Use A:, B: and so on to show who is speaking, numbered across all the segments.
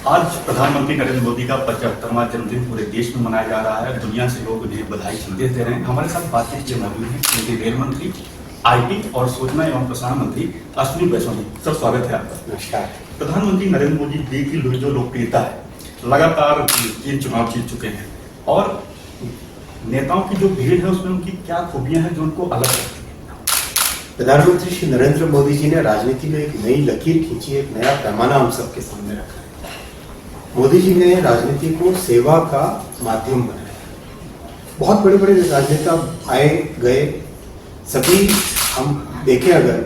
A: आज प्रधानमंत्री नरेंद्र मोदी का 75वां जन्मदिन पूरे देश में मनाया जा रहा है। दुनिया से लोग उन्हें बधाई संदेश दे रहे हैं। हमारे साथ बातचीत के मौजूद हैं केंद्रीय रेल मंत्री, आईटी और सूचना एवं प्रसारण मंत्री अश्विनी वैष्णव जी। सर, स्वागत है आपका।
B: नमस्कार।
A: प्रधानमंत्री नरेंद्र मोदी जी की जो लोकप्रियता है, लगातार 3 चुनाव जीत चुके हैं और नेताओं की जो भीड़ है उसमें उनकी क्या खूबियां हैं जो उनको अलग करती है?
B: प्रधानमंत्री श्री नरेंद्र मोदी जी ने राजनीति में एक नई लकीर खींची, एक नया पैमाना हम सबके सामने रखा है। मोदी जी ने राजनीति को सेवा का माध्यम बनाया। बहुत बड़े बड़े राजनेता आए गए, सभी हम देखें अगर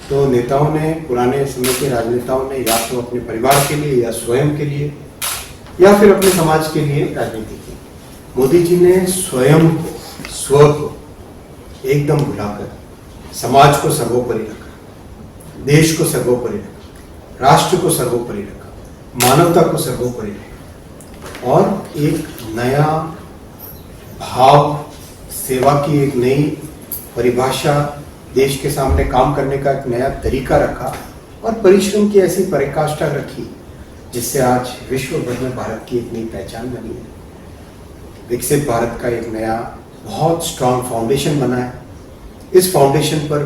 B: तो नेताओं ने, पुराने समय के राजनेताओं ने या तो अपने परिवार के लिए या स्वयं के लिए या फिर अपने समाज के लिए राजनीति की। मोदी जी ने स्वयं को, स्व को एकदम भुलाकर समाज को सर्वोपरि रखा, देश को सर्वोपरि रखा, राष्ट्र को सर्वोपरि रखा, मानवता को सर्वोपरि रखा और एक नया भाव, सेवा की एक नई परिभाषा, देश के सामने काम करने का एक नया तरीका रखा और परिश्रम की ऐसी पराकाष्ठा रखी जिससे आज विश्व भर में भारत की एक नई पहचान बनी है। विकसित भारत का एक नया बहुत स्ट्रांग फाउंडेशन बना है। इस फाउंडेशन पर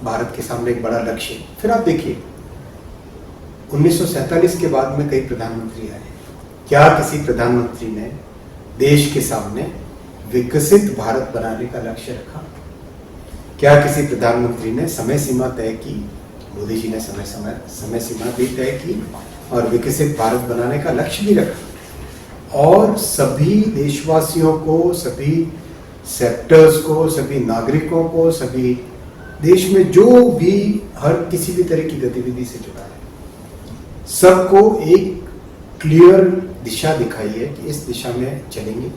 B: भारत के सामने एक बड़ा लक्ष्य है। फिर आप देखिए, 1947 के बाद में कई प्रधानमंत्री आए। क्या किसी प्रधानमंत्री ने देश के सामने विकसित भारत बनाने का लक्ष्य रखा? क्या किसी प्रधानमंत्री ने समय सीमा तय की? मोदी जी ने समय सीमा भी तय की और विकसित भारत बनाने का लक्ष्य भी रखा और सभी देशवासियों को, सभी सेक्टर्स को, सभी नागरिकों को, सभी देश में जो भी हर किसी भी तरह की गतिविधि से जुड़ा है, सबको एक क्लियर दिशा दिखाई है कि इस दिशा में चलेंगे,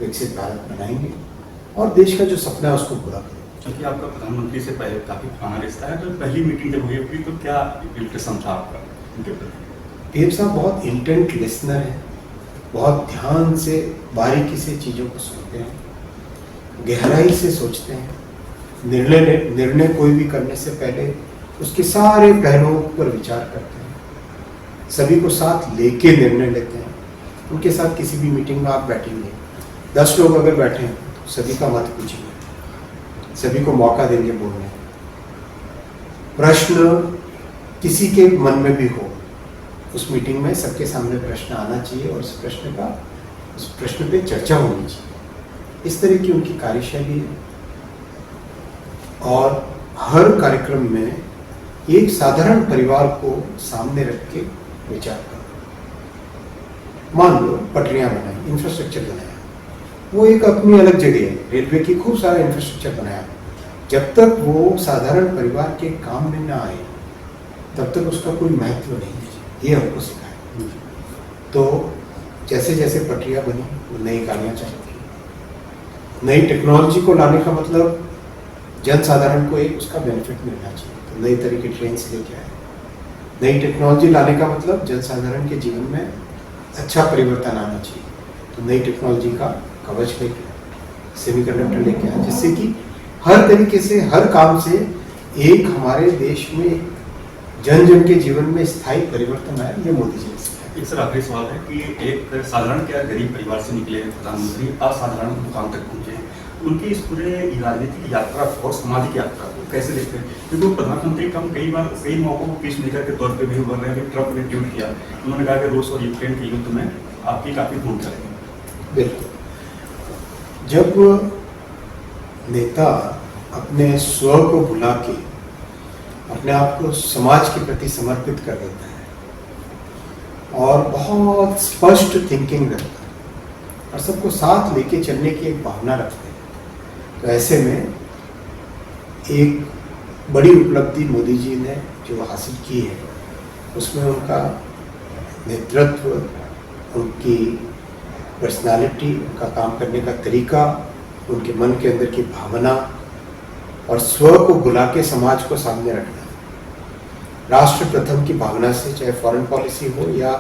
B: विकसित भारत बनाएंगे और देश का जो सपना है उसको पूरा करेंगे।
A: क्योंकि आपका प्रधानमंत्री से पहले काफी पुराना रिश्ता है, तो पहली मीटिंग जब हुई तो क्या इंप्रेशन था आपका उनके प्रति?
B: पीएम साहब बहुत इंटेंट लिसनर है, बहुत ध्यान से, बारीकी से चीज़ों को सुनते हैं, गहराई से सोचते हैं। निर्णय कोई भी करने से पहले उसके सारे पहलुओं पर विचार करते हैं, सभी को साथ लेके निर्णय लेते हैं। उनके साथ किसी भी मीटिंग में आप बैठेंगे, 10 लोग अगर बैठे हैं तो सभी का मत पूछेंगे, सभी को मौका देंगे बोलने। प्रश्न किसी के मन में भी हो, उस मीटिंग में सबके सामने प्रश्न आना चाहिए और उस प्रश्न पे चर्चा होनी चाहिए। इस तरह की उनकी कार्यशैली है और हर कार्यक्रम में एक साधारण परिवार को सामने रख के विचार करो। मान लो पटरियां बनाई, इंफ्रास्ट्रक्चर बनाया, वो एक अपनी अलग जगह है, रेलवे की खूब सारा इंफ्रास्ट्रक्चर बनाया। जब तक वो साधारण परिवार के काम में ना आए तब तक उसका कोई महत्व नहीं है, ये हमको सिखाया। तो जैसे जैसे पटरियां बनी, वो नई गाड़ियां चलती, नई टेक्नोलॉजी को लाने का मतलब जन साधारण को एक उसका बेनिफिट मिलना चाहिए, तो नई तरह की ट्रेन लेके आए। नई टेक्नोलॉजी लाने का मतलब जन साधारण के जीवन में अच्छा परिवर्तन आना चाहिए, तो नई टेक्नोलॉजी का कवच लेके आए, सेमीकंडक्टर लेके आए, जिससे कि हर तरीके से, हर काम से एक हमारे देश में जन जन के जीवन में स्थायी परिवर्तन आए। ये मोदी जी ने सिखाया।
A: सर, आखिरी सवाल है कि एक साधारण क्या गरीब परिवार से निकले प्रधानमंत्री असाधारण मुकाम तक पहुंचे हैं, उनकी इस पूरे राजनीतिक यात्रा और सामाजिक यात्रा को कैसे देखते हैं? क्योंकि प्रधानमंत्री का कई बार कई मौकों को पीस मेकर के तौर पे भी उभर रहे हैं। ट्रम्प ने ट्वीट किया, उन्होंने कहा कि रूस और यूक्रेन के युद्ध में आपकी काफी भूमिका रहेगी।
B: बिल्कुल, जब नेता अपने स्व को भुला के अपने आप को समाज के प्रति समर्पित कर देता है और बहुत स्पष्ट थिंकिंग रखता है और सबको साथ लेके चलने की एक भावना रखते हैं, तो ऐसे में एक बड़ी उपलब्धि मोदी जी ने जो हासिल की है, उसमें उनका नेतृत्व, उनकी पर्सनालिटी, उनका काम करने का तरीका, उनके मन के अंदर की भावना और स्व को बुला के समाज को सामने रखना, राष्ट्र प्रथम की भावना से, चाहे फॉरेन पॉलिसी हो या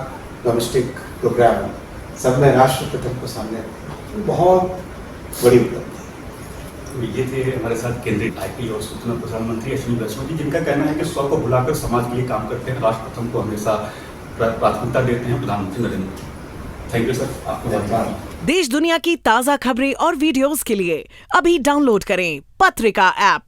B: डोमेस्टिक प्रोग्राम हो, सब में राष्ट्र प्रथम को सामने रखना बहुत बड़ी उपलब्धि है।
A: ये थे हमारे साथ केंद्रीय आईटी और सूचना प्रसारण मंत्री अश्विनी वैष्णव जी, जिनका कहना है कि स्व को भुलाकर समाज के लिए काम करते हैं, राष्ट्र प्रथम को हमेशा प्राथमिकता देते हैं प्रधानमंत्री Narendra Modi. Thank you sir, आपको धन्यवाद।
C: देश दुनिया की ताजा खबरें और वीडियोस के लिए अभी डाउनलोड करें पत्रिका ऐप।